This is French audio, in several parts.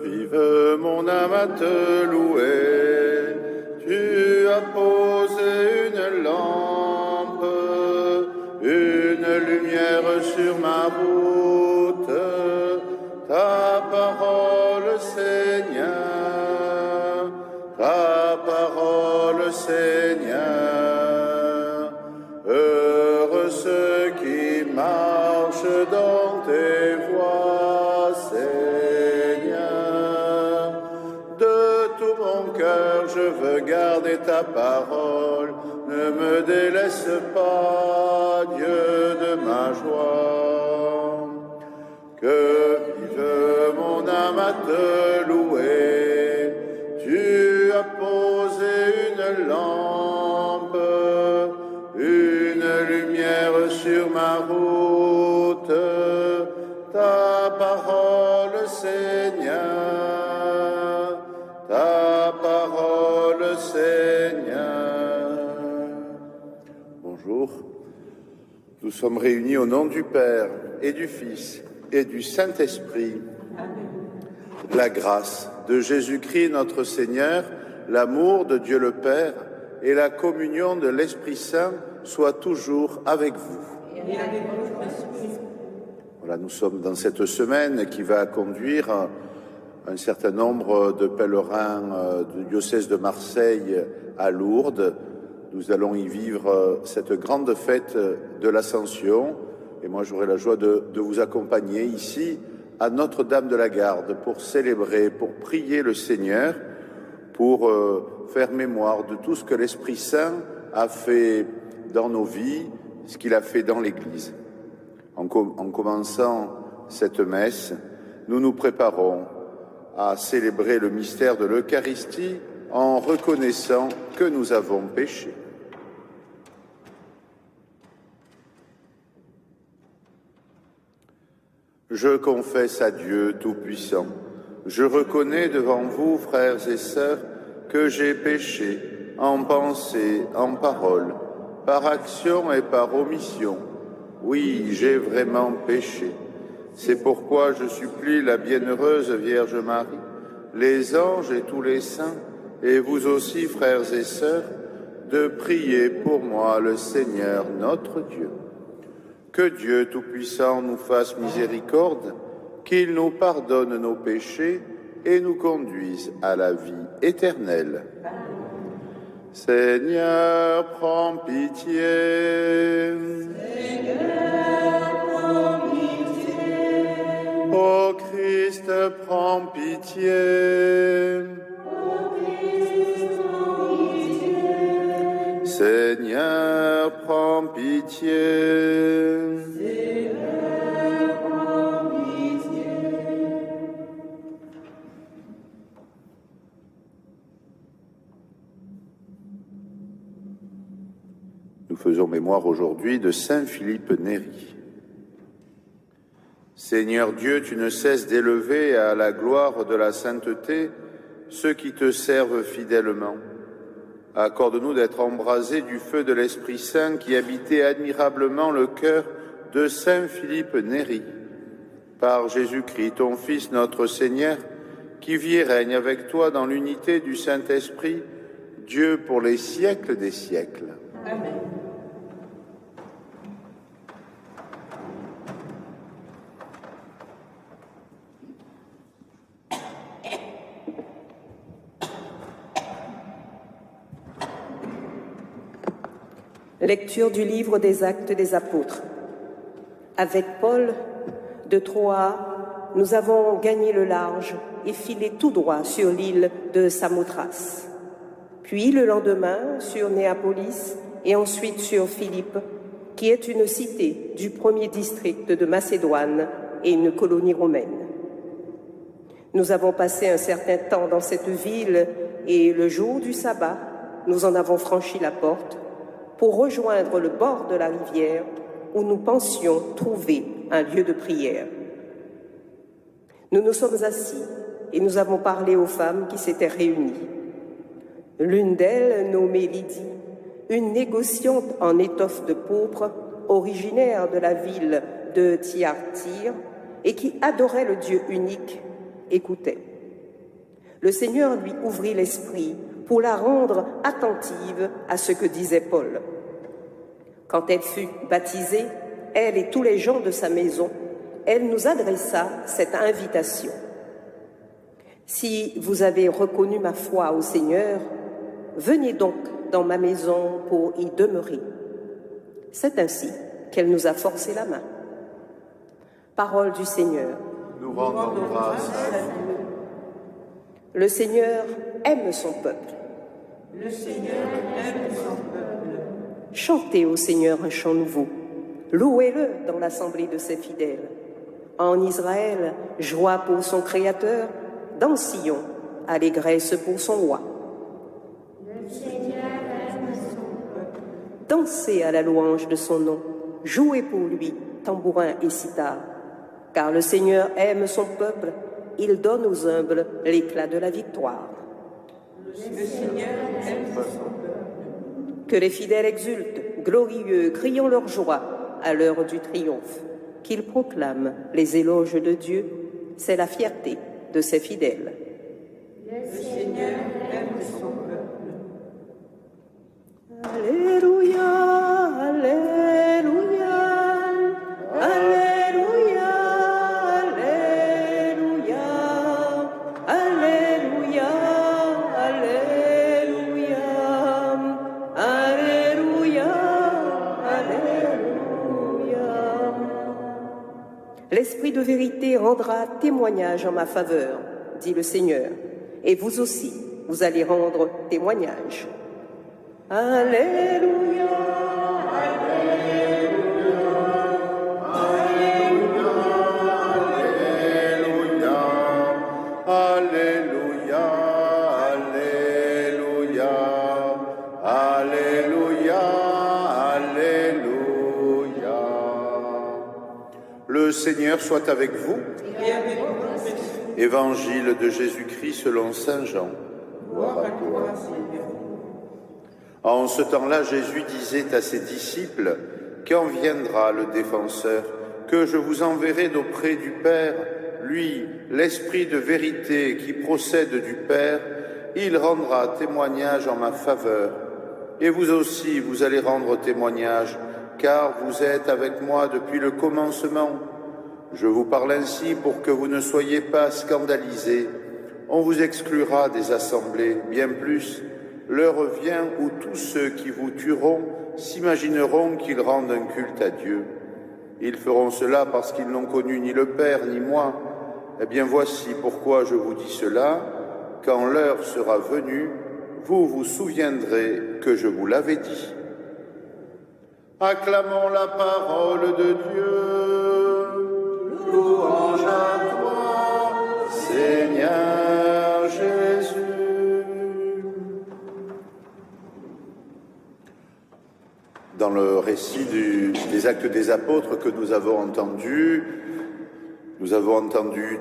vive mon âme à te louer. Tu as posé une lampe, une lumière sur ma route. Ta parole, Seigneur, ta parole, Seigneur. Heureux ceux qui marchent dans tes voies, Seigneur. De tout mon cœur, je veux garder ta parole. Ne me délaisse pas, Dieu de ma joie. Que vive mon âme à te louer. Tu as posé une lampe, une lumière sur ma route. Ta parole, Seigneur, ta parole, Seigneur. Bonjour. Nous sommes réunis au nom du Père et du Fils et du Saint-Esprit. La grâce de Jésus-Christ notre Seigneur, l'amour de Dieu le Père et la communion de l'Esprit Saint soient toujours avec vous. Voilà, nous sommes dans cette semaine qui va conduire un certain nombre de pèlerins du diocèse de Marseille à Lourdes. Nous allons y vivre cette grande fête de l'Ascension. Et moi, j'aurai la joie de vous accompagner ici à Notre-Dame de la Garde pour célébrer, pour prier le Seigneur, pour faire mémoire de tout ce que l'Esprit Saint a fait dans nos vies, ce qu'il a fait dans l'Église. En commençant cette messe, nous nous préparons à célébrer le mystère de l'Eucharistie en reconnaissant que nous avons péché. Je confesse à Dieu Tout-Puissant, je reconnais devant vous, frères et sœurs, que j'ai péché en pensée, en parole, par action et par omission. Oui, j'ai vraiment péché. C'est pourquoi je supplie la bienheureuse Vierge Marie, les anges et tous les saints, et vous aussi, frères et sœurs, de prier pour moi le Seigneur notre Dieu. Que Dieu Tout-Puissant nous fasse miséricorde, qu'il nous pardonne nos péchés et nous conduise à la vie éternelle. Seigneur, prends pitié. Seigneur, prends pitié. Ô Christ, prends pitié. Ô Christ, prends pitié. Seigneur, prends pitié. Seigneur, prends pitié. Nous faisons mémoire aujourd'hui de Saint Philippe Néri. Seigneur Dieu, tu ne cesses d'élever à la gloire de la sainteté ceux qui te servent fidèlement. Accorde-nous d'être embrasés du feu de l'Esprit Saint qui habitait admirablement le cœur de Saint Philippe Néri. Par Jésus-Christ, ton Fils, notre Seigneur, qui vit et règne avec toi dans l'unité du Saint-Esprit, Dieu pour les siècles des siècles. Amen. Lecture du livre des Actes des Apôtres. Avec Paul, de Troie, nous avons gagné le large et filé tout droit sur l'île de Samothrace. Puis le lendemain sur Néapolis et ensuite sur Philippe, qui est une cité du premier district de Macédoine et une colonie romaine. Nous avons passé un certain temps dans cette ville et le jour du sabbat, nous en avons franchi la porte pour rejoindre le bord de la rivière où nous pensions trouver un lieu de prière. Nous nous sommes assis et nous avons parlé aux femmes qui s'étaient réunies. L'une d'elles, nommée Lydie, une négociante en étoffe de pourpre, originaire de la ville de Thyatire et qui adorait le Dieu unique, écoutait. Le Seigneur lui ouvrit l'esprit pour la rendre attentive à ce que disait Paul. Quand elle fut baptisée, elle et tous les gens de sa maison, elle nous adressa cette invitation. Si vous avez reconnu ma foi au Seigneur, venez donc dans ma maison pour y demeurer. C'est ainsi qu'elle nous a forcé la main. Parole du Seigneur. Nous rendons grâce à Dieu. Le Seigneur aime son peuple. Le Seigneur aime son peuple. Chantez au Seigneur un chant nouveau. Louez-le dans l'assemblée de ses fidèles. En Israël, joie pour son Créateur. Dans Sion, allégresse pour son roi. Le Seigneur aime son peuple. Dansez à la louange de son nom. Jouez pour lui, tambourin et sitar. Car le Seigneur aime son peuple. Il donne aux humbles l'éclat de la victoire. Le Seigneur aime son peuple. Que les fidèles exultent, glorieux, criant leur joie à l'heure du triomphe. Qu'ils proclament les éloges de Dieu, c'est la fierté de ses fidèles. Le Seigneur aime son peuple. Alléluia, Alléluia, Alléluia, Alléluia, Alléluia, Alléluia, Alléluia, Alléluia. L'Esprit de vérité rendra témoignage en ma faveur, dit le Seigneur, et vous aussi, vous allez rendre témoignage. Alléluia, Alléluia, Alléluia, Alléluia, Alléluia. Le Seigneur soit avec vous. Évangile de Jésus-Christ selon saint Jean. Gloire à toi, Seigneur. En ce temps-là, Jésus disait à ses disciples, « Quand viendra le défenseur, que je vous enverrai d'auprès du Père, lui, l'Esprit de vérité qui procède du Père, il rendra témoignage en ma faveur. Et vous aussi, vous allez rendre témoignage, car vous êtes avec moi depuis le commencement. Je vous parle ainsi pour que vous ne soyez pas scandalisés. On vous exclura des assemblées, bien plus. L'heure vient où tous ceux qui vous tueront s'imagineront qu'ils rendent un culte à Dieu. Ils feront cela parce qu'ils n'ont connu ni le Père ni moi. Eh bien voici pourquoi je vous dis cela. Quand l'heure sera venue, vous vous souviendrez que je vous l'avais dit. Acclamons la parole de Dieu. Louange à toi, Seigneur Jésus. Dans le récit des Actes des Apôtres que nous avons entendu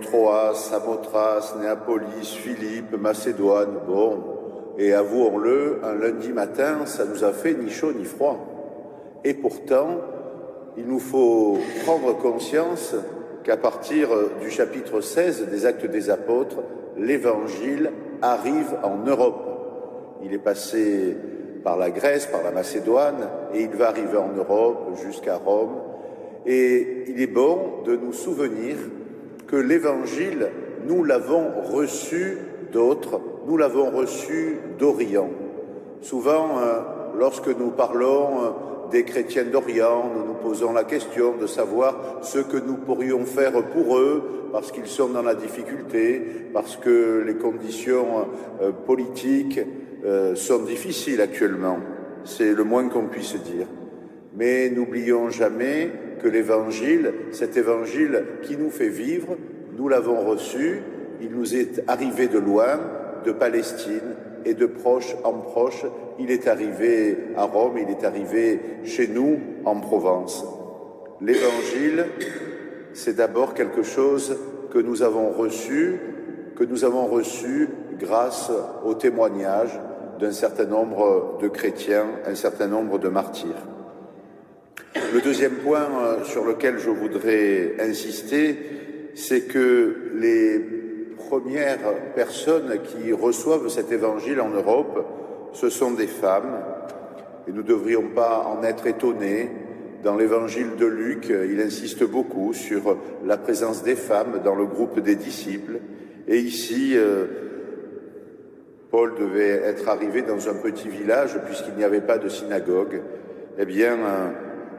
Troas, Samothrace, Néapolis, Philippe, Macédoine. Bon, et avouons-le, un lundi matin, ça nous a fait ni chaud ni froid. Et pourtant, il nous faut prendre conscience qu'à partir du chapitre 16 des Actes des Apôtres, l'Évangile arrive en Europe. Il est passé par la Grèce, par la Macédoine, et il va arriver en Europe jusqu'à Rome. Et il est bon de nous souvenir que l'Évangile, nous l'avons reçu d'autres, nous l'avons reçu d'Orient. Souvent, lorsque nous parlons des chrétiens d'Orient, nous nous posons la question de savoir ce que nous pourrions faire pour eux, parce qu'ils sont dans la difficulté, parce que les conditions politiques sont difficiles actuellement. C'est le moins qu'on puisse dire. Mais n'oublions jamais que l'Évangile, cet Évangile qui nous fait vivre, nous l'avons reçu, il nous est arrivé de loin, de Palestine, et de proche en proche, il est arrivé à Rome, il est arrivé chez nous en Provence. L'Évangile, c'est d'abord quelque chose que nous avons reçu grâce au témoignage d'un certain nombre de chrétiens, un certain nombre de martyrs. Le deuxième point sur lequel je voudrais insister, c'est que les premières personnes qui reçoivent cet évangile en Europe, ce sont des femmes, et nous ne devrions pas en être étonnés. Dans l'évangile de Luc, il insiste beaucoup sur la présence des femmes dans le groupe des disciples. Et ici, Paul devait être arrivé dans un petit village puisqu'il n'y avait pas de synagogue. Eh bien,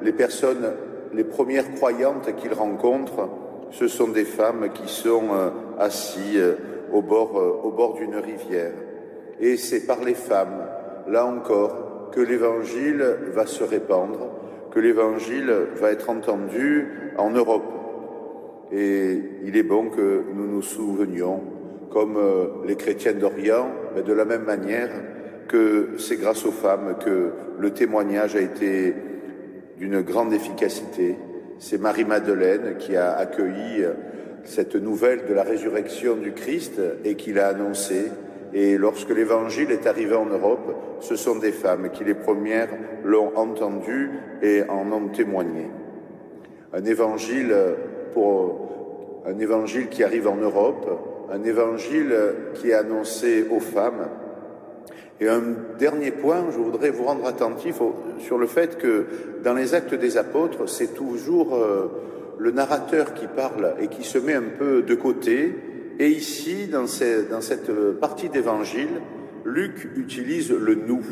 les premières croyantes qu'il rencontre, ce sont des femmes qui sont assises au bord d'une rivière. Et c'est par les femmes, là encore, que l'évangile va se répandre, que l'évangile va être entendu en Europe. Et il est bon que nous nous souvenions, comme les chrétiens d'Orient, mais de la même manière que c'est grâce aux femmes que le témoignage a été d'une grande efficacité. C'est Marie-Madeleine qui a accueilli cette nouvelle de la résurrection du Christ et qui l'a annoncée. Et lorsque l'évangile est arrivé en Europe, ce sont des femmes qui les premières l'ont entendu et en ont témoigné. Un évangile qui arrive en Europe, un évangile qui est annoncé aux femmes. Et un dernier point, je voudrais vous rendre attentif sur le fait que dans les Actes des Apôtres, c'est toujours le narrateur qui parle et qui se met un peu de côté. Et ici, dans cette partie d'évangile, Luc utilise le « nous ».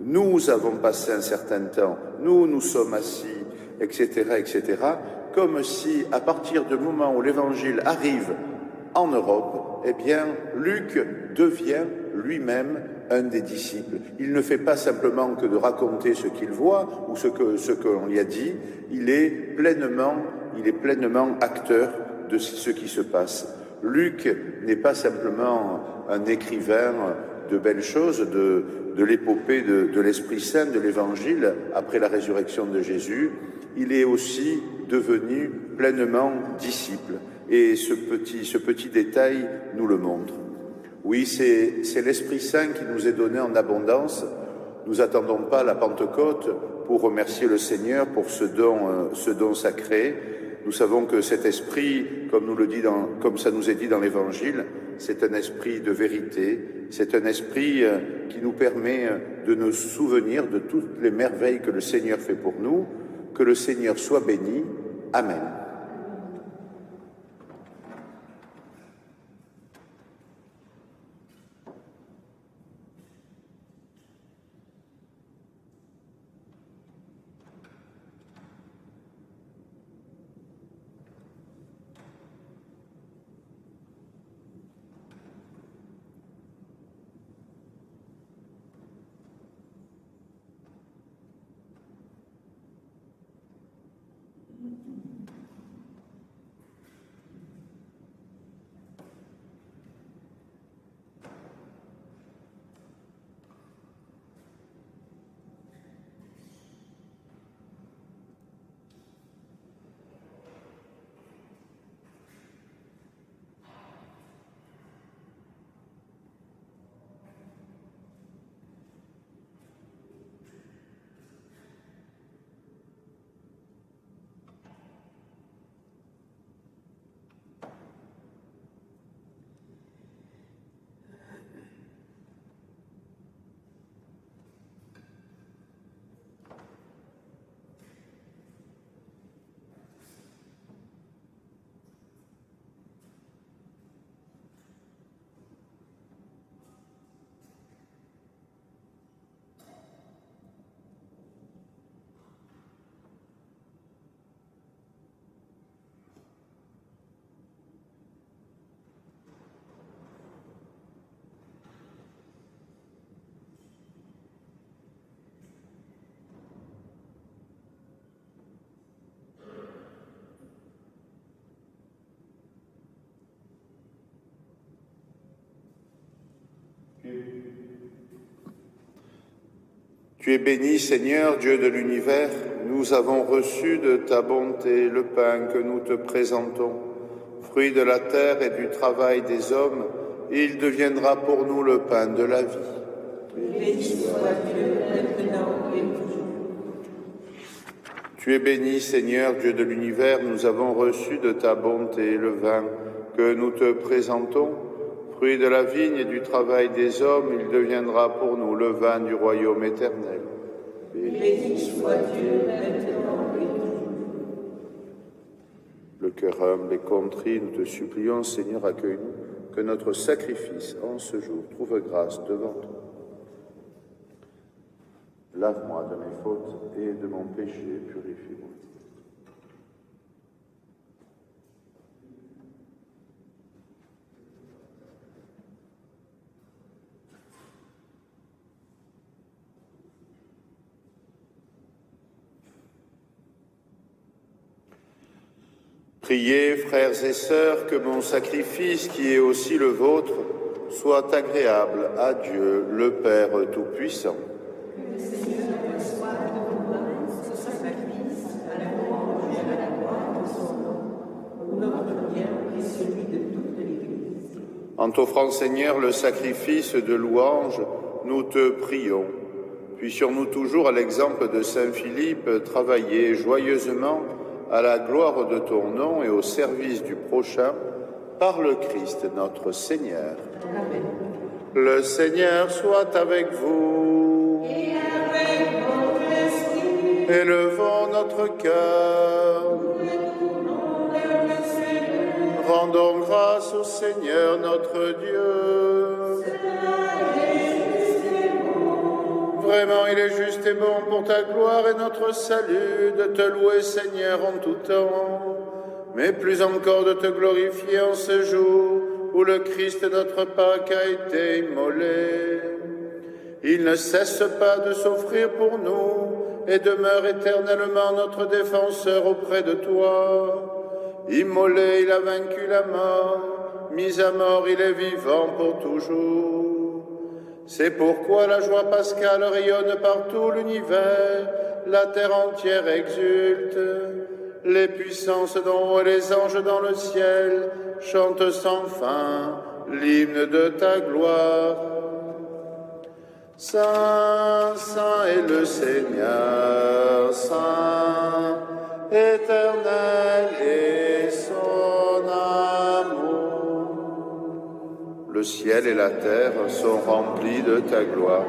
Nous avons passé un certain temps, nous sommes assis, etc., etc., comme si, à partir du moment où l'évangile arrive en Europe, eh bien, Luc devient lui-même un des disciples. Il ne fait pas simplement que de raconter ce qu'il voit ou ce que l'on lui a dit, il est pleinement acteur de ce qui se passe. Luc n'est pas simplement un écrivain de belles choses, de l'épopée de l'Esprit Saint, de l'Évangile, après la résurrection de Jésus. Il est aussi devenu pleinement disciple. Et ce petit détail nous le montre. Oui, c'est l'Esprit Saint qui nous est donné en abondance. Nous n'attendons pas la Pentecôte pour remercier le Seigneur pour ce don sacré. Nous savons que cet esprit, comme ça nous est dit dans l'Évangile, c'est un esprit de vérité, c'est un esprit qui nous permet de nous souvenir de toutes les merveilles que le Seigneur fait pour nous. Que le Seigneur soit béni. Amen. Tu es béni, Seigneur, Dieu de l'univers. Nous avons reçu de ta bonté le pain que nous te présentons. Fruit de la terre et du travail des hommes, il deviendra pour nous le pain de la vie. Béni soit Dieu, maintenant et toujours. Tu es béni, Seigneur, Dieu de l'univers. Nous avons reçu de ta bonté le vin que nous te présentons. Fruit de la vigne et du travail des hommes, il deviendra pour nous le vin du royaume éternel. Béni soit Dieu maintenant et toujours. Le cœur humble et contrit, nous te supplions, Seigneur, accueille-nous, que notre sacrifice en ce jour trouve grâce devant toi. Lave-moi de mes fautes et de mon péché, purifie-moi. Priez, frères et sœurs, que mon sacrifice, qui est aussi le vôtre, soit agréable à Dieu, le Père Tout-Puissant. Que le Seigneur reçoive de vos mains ce sacrifice à la louange et à la gloire de son nom, pour notre bien et celui de toute l'Église. En t'offrant, Seigneur, le sacrifice de louange, nous te prions. Puissions-nous toujours, à l'exemple de saint Philippe, travailler joyeusement à la gloire de ton nom et au service du prochain, par le Christ notre Seigneur. Amen. Le Seigneur soit avec vous. Et avec votre esprit, Élevons notre cœur. nous vers le Seigneur. Rendons grâce au Seigneur notre Dieu. Vraiment, il est juste et bon pour ta gloire et notre salut de te louer, Seigneur, en tout temps, mais plus encore de te glorifier en ce jour où le Christ, notre Pâque, a été immolé. Il ne cesse pas de s'offrir pour nous et demeure éternellement notre défenseur auprès de toi. Immolé, il a vaincu la mort, mis à mort, il est vivant pour toujours. C'est pourquoi la joie pascale rayonne par tout l'univers, la terre entière exulte, les puissances d'en haut et les anges dans le ciel chantent sans fin l'hymne de ta gloire. Saint, Saint est le Seigneur, Saint, éternel est son amour. Le ciel et la terre sont remplis de ta gloire.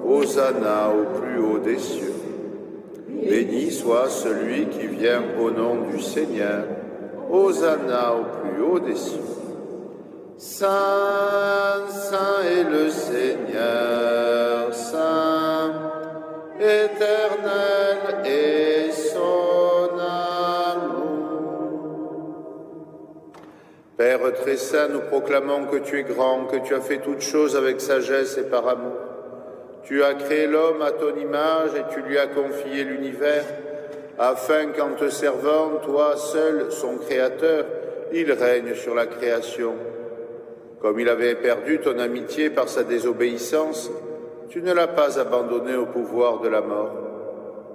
Hosanna au plus haut des cieux. Béni soit celui qui vient au nom du Seigneur. Hosanna au plus haut des cieux. Saint, Saint est le Seigneur, Saint, éternel est son amour. Père très saint, nous proclamons que tu es grand, que tu as fait toutes choses avec sagesse et par amour. Tu as créé l'homme à ton image et tu lui as confié l'univers, afin qu'en te servant, toi seul, son créateur, il règne sur la création. Comme il avait perdu ton amitié par sa désobéissance, tu ne l'as pas abandonné au pouvoir de la mort.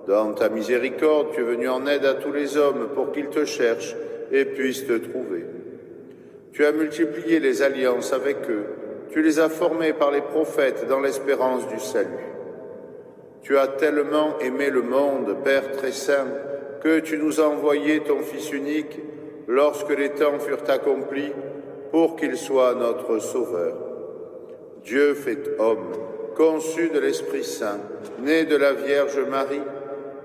Dans ta miséricorde, tu es venu en aide à tous les hommes pour qu'ils te cherchent et puissent te trouver. Tu as multiplié les alliances avec eux, tu les as formés par les prophètes dans l'espérance du salut. Tu as tellement aimé le monde, Père très saint, que tu nous as envoyé ton Fils unique lorsque les temps furent accomplis pour qu'il soit notre Sauveur. Dieu fait homme, conçu de l'Esprit Saint, né de la Vierge Marie,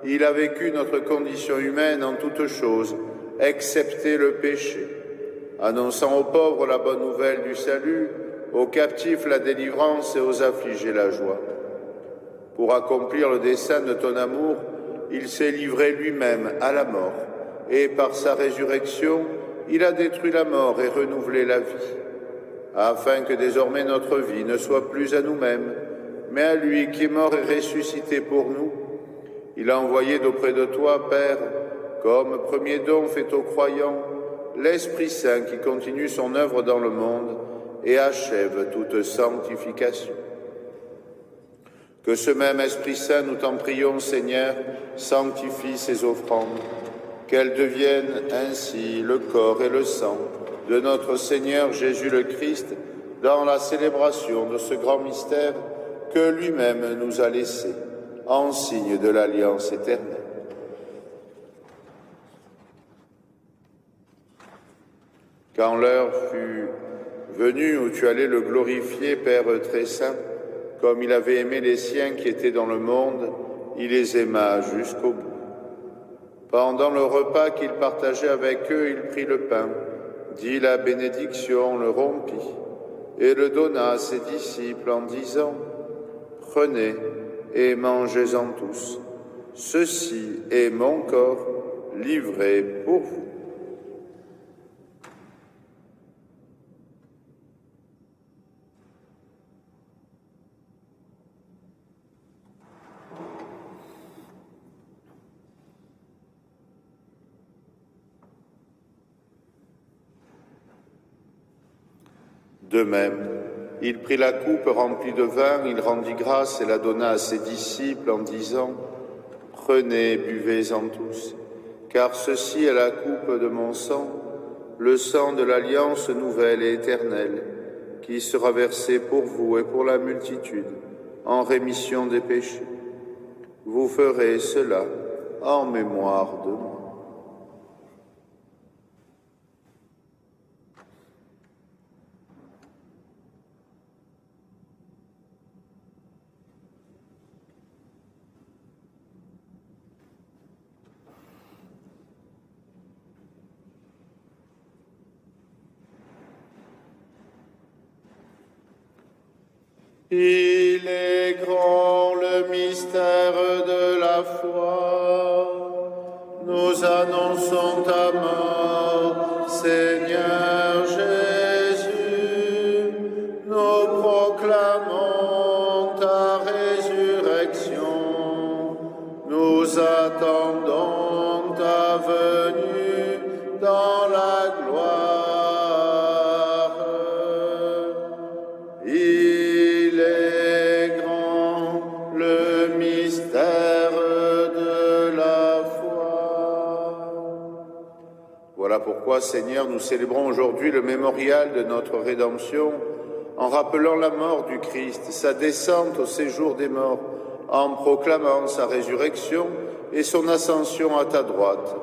il a vécu notre condition humaine en toutes choses, excepté le péché. Annonçant aux pauvres la bonne nouvelle du salut, aux captifs la délivrance et aux affligés la joie. Pour accomplir le dessein de ton amour, il s'est livré lui-même à la mort, et par sa résurrection, il a détruit la mort et renouvelé la vie, afin que désormais notre vie ne soit plus à nous-mêmes, mais à lui qui est mort et ressuscité pour nous. Il a envoyé d'auprès de toi, Père, comme premier don fait aux croyants, l'Esprit Saint qui continue son œuvre dans le monde et achève toute sanctification. Que ce même Esprit Saint, nous t'en prions, Seigneur, sanctifie ces offrandes, qu'elles deviennent ainsi le corps et le sang de notre Seigneur Jésus le Christ dans la célébration de ce grand mystère que lui-même nous a laissé en signe de l'alliance éternelle. Quand l'heure fut Venu où tu allais le glorifier, Père très saint, comme il avait aimé les siens qui étaient dans le monde, il les aima jusqu'au bout. Pendant le repas qu'il partageait avec eux, il prit le pain, dit la bénédiction, le rompit, et le donna à ses disciples en disant « Prenez et mangez-en tous. Ceci est mon corps livré pour vous. » De même, il prit la coupe remplie de vin, il rendit grâce et la donna à ses disciples en disant « Prenez, buvez-en tous, car ceci est la coupe de mon sang, le sang de l'alliance nouvelle et éternelle, qui sera versé pour vous et pour la multitude, en rémission des péchés. Vous ferez cela en mémoire de moi. » Il est grand le mystère de la foi. Nous annonçons ta mort, Seigneur Jésus. Nous proclamons ta résurrection. Nous attendons ta venue dans la gloire. Voilà pourquoi, Seigneur, nous célébrons aujourd'hui le mémorial de notre rédemption en rappelant la mort du Christ, sa descente au séjour des morts, en proclamant sa résurrection et son ascension à ta droite.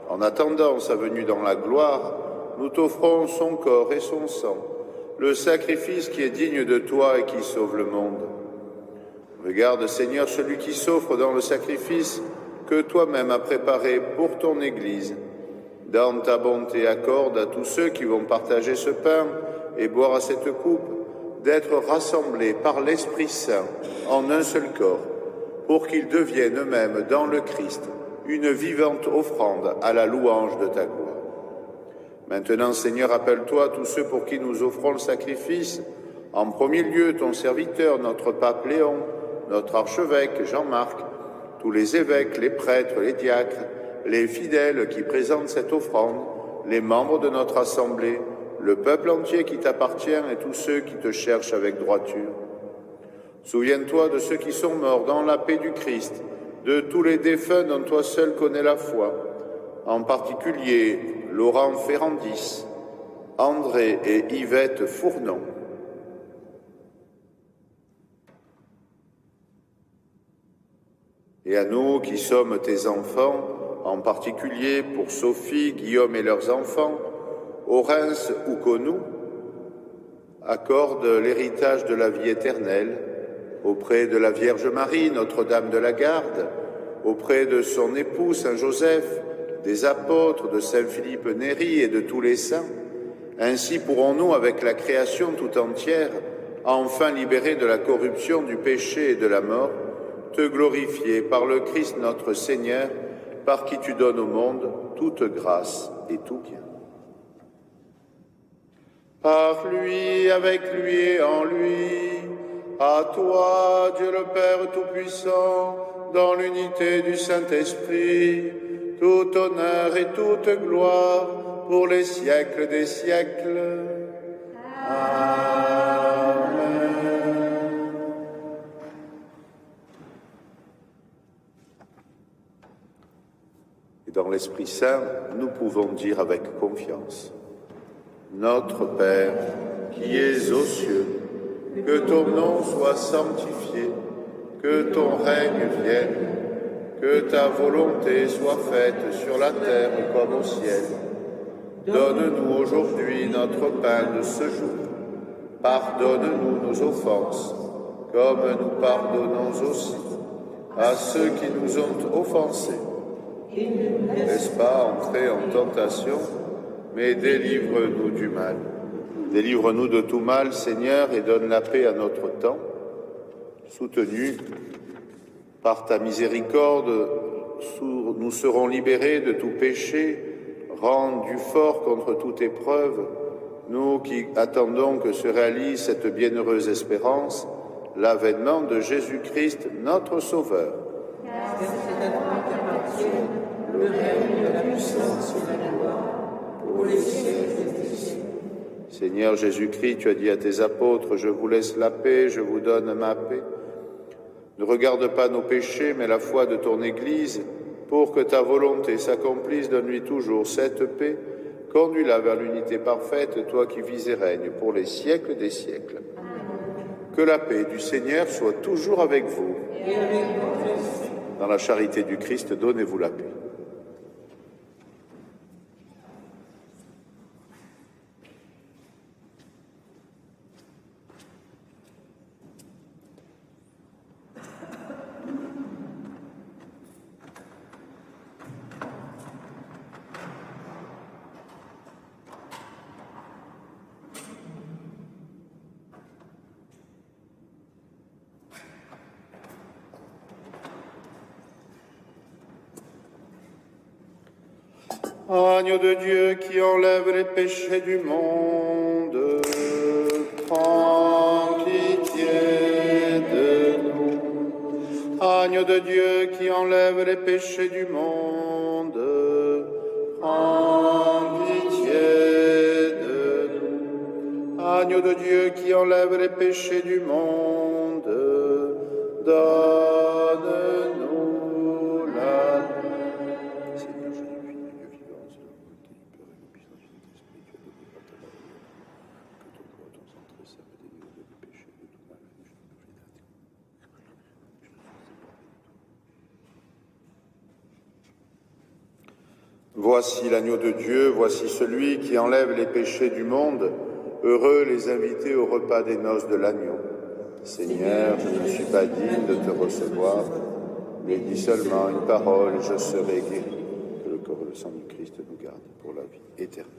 En attendant sa venue dans la gloire, nous t'offrons son corps et son sang, le sacrifice qui est digne de toi et qui sauve le monde. Regarde, Seigneur, celui qui s'offre dans le sacrifice que toi-même as préparé pour ton Église. Dans ta bonté, accorde à tous ceux qui vont partager ce pain et boire à cette coupe d'être rassemblés par l'Esprit Saint en un seul corps, pour qu'ils deviennent eux-mêmes dans le Christ une vivante offrande à la louange de ta gloire. Maintenant, Seigneur, appelle-toi tous ceux pour qui nous offrons le sacrifice, en premier lieu ton serviteur, notre pape Léon, notre archevêque Jean-Marc, tous les évêques, les prêtres, les diacres, les fidèles qui présentent cette offrande, les membres de notre assemblée, le peuple entier qui t'appartient et tous ceux qui te cherchent avec droiture. Souviens-toi de ceux qui sont morts dans la paix du Christ, de tous les défunts dont toi seul connais la foi, en particulier Laurent Ferrandis, André et Yvette Fournon. Et à nous qui sommes tes enfants, en particulier pour Sophie, Guillaume et leurs enfants, Orens ou Conou, accorde l'héritage de la vie éternelle auprès de la Vierge Marie, Notre-Dame de la Garde, auprès de son époux Saint Joseph, des apôtres, de Saint Philippe Néri et de tous les saints. Ainsi pourrons-nous, avec la création tout entière, enfin libérés de la corruption, du péché et de la mort, te glorifier par le Christ notre Seigneur, par qui tu donnes au monde toute grâce et tout bien. Par lui, avec lui et en lui, à toi, Dieu le Père Tout-Puissant, dans l'unité du Saint-Esprit, tout honneur et toute gloire pour les siècles des siècles. Amen. Dans l'Esprit Saint, nous pouvons dire avec confiance: Notre Père, qui es aux cieux, que ton nom soit sanctifié, que ton règne vienne, que ta volonté soit faite sur la terre comme au ciel. Donne-nous aujourd'hui notre pain de ce jour. Pardonne-nous nos offenses, comme nous pardonnons aussi à ceux qui nous ont offensés. Et ne nous laisse pas entrer en tentation, mais délivre-nous du mal. Délivre-nous de tout mal, Seigneur, et donne la paix à notre temps. Soutenus par ta miséricorde, nous serons libérés de tout péché, rendus forts contre toute épreuve, nous qui attendons que se réalise cette bienheureuse espérance, l'avènement de Jésus-Christ, notre Sauveur. Car c'est à toi qu'appartiennent le règne, la puissance et la gloire, pour les siècles des siècles. Seigneur Jésus-Christ, tu as dit à tes apôtres, je vous laisse la paix, je vous donne ma paix. Ne regarde pas nos péchés, mais la foi de ton Église, pour que ta volonté s'accomplisse, donne-lui toujours cette paix. Conduis-la vers l'unité parfaite, toi qui vis et règnes pour les siècles des siècles. Amen. Que la paix du Seigneur soit toujours avec vous. Et avec votre esprit. Dans la charité du Christ, donnez-vous la paix. Agneau de Dieu qui enlève les péchés du monde, prends pitié de nous. Agneau de Dieu qui enlève les péchés du monde, prends pitié de nous. Agneau de Dieu qui enlève les péchés du monde, donne-nous la paix. Seigneur Jésus, Dieu vivant, c'est la volonté du Père et la puissance de ton Esprit, tu as donné par ta parole, que ton corps, ton sang très saint, me délivre du péché, de tout mal, et de toute Voici l'agneau de Dieu, voici celui qui enlève les péchés du monde. Heureux les invités au repas des noces de l'agneau. Seigneur, je ne suis pas digne de te recevoir, mais dis seulement une parole et je serai guéri. Que le corps et le sang du Christ nous gardent pour la vie éternelle.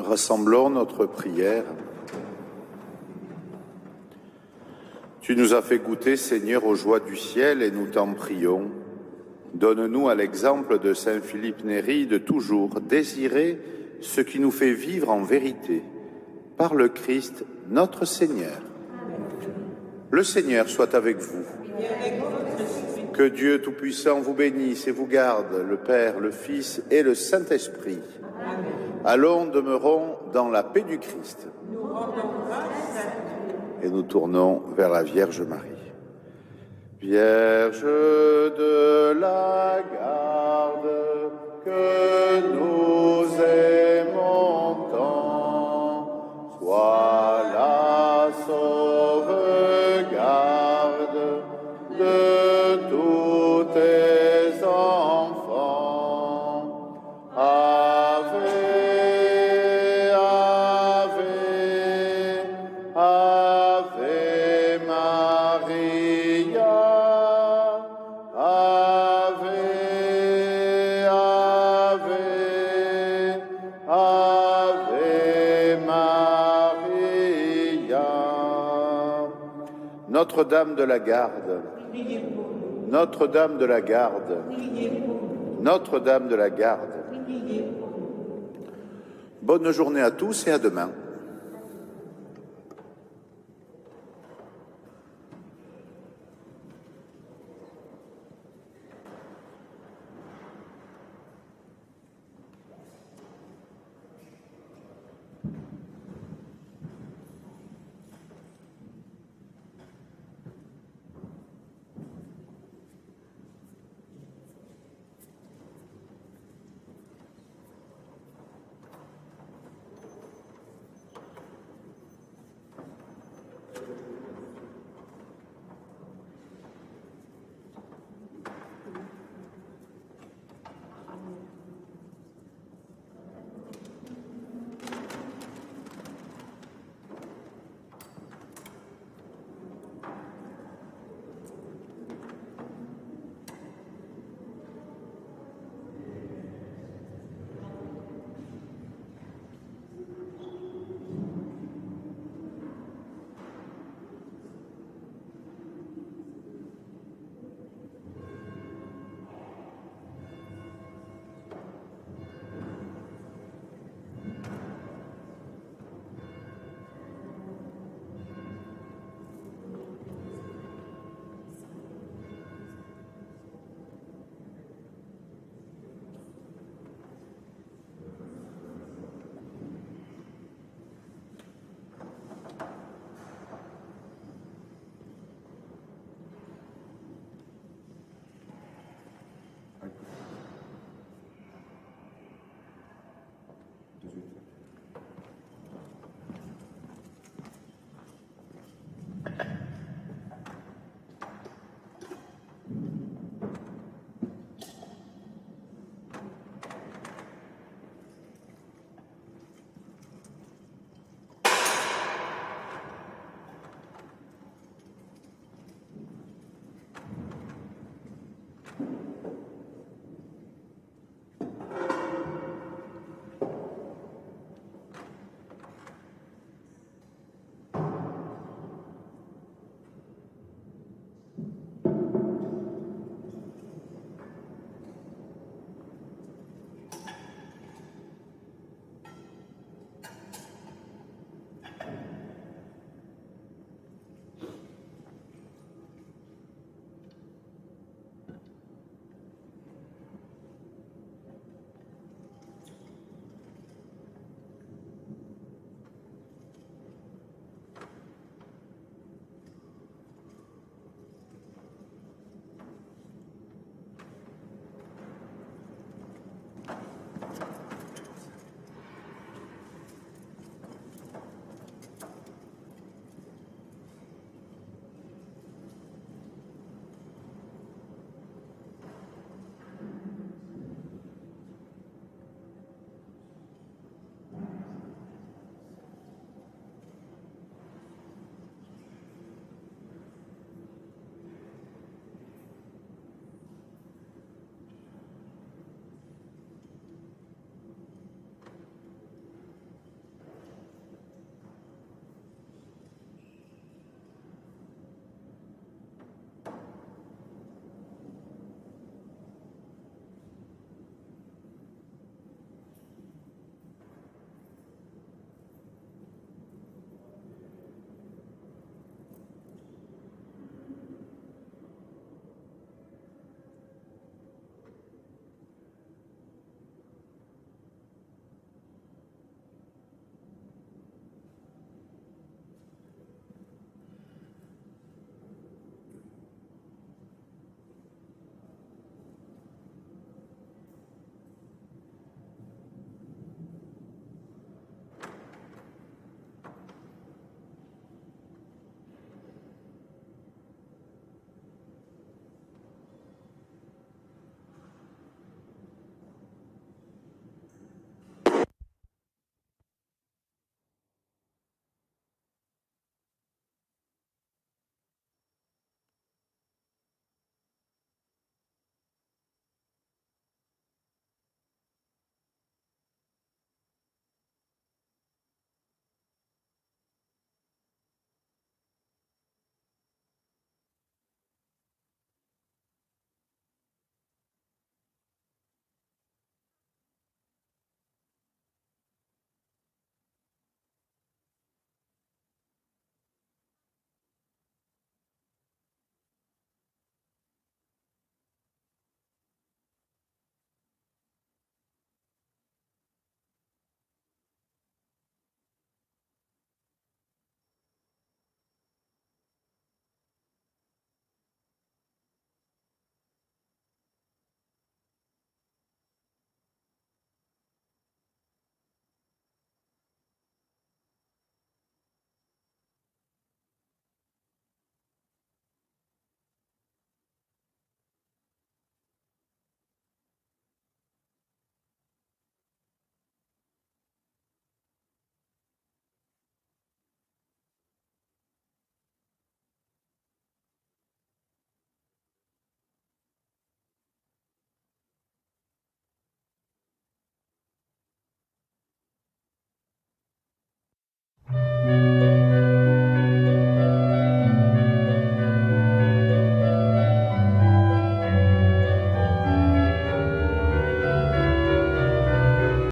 Rassemblons notre prière. Tu nous as fait goûter, Seigneur, aux joies du ciel et nous t'en prions. Donne-nous, à l'exemple de saint Philippe Néri, de toujours désirer ce qui nous fait vivre en vérité, par le Christ, notre Seigneur. Le Seigneur soit avec vous. Que Dieu Tout-Puissant vous bénisse et vous garde, le Père, le Fils et le Saint-Esprit. Allons, demeurons dans la paix du Christ. Et nous tournons vers la Vierge Marie. Vierge de la garde, que nous aimons tant, sois la sauvegarde de tous tes enfants. Ave, Ave, Ave Maria, Ave, Ave, Ave Maria. Notre-Dame de la Garde, Notre-Dame de la Garde, Notre-Dame de la Garde. Bonne journée à tous et à demain.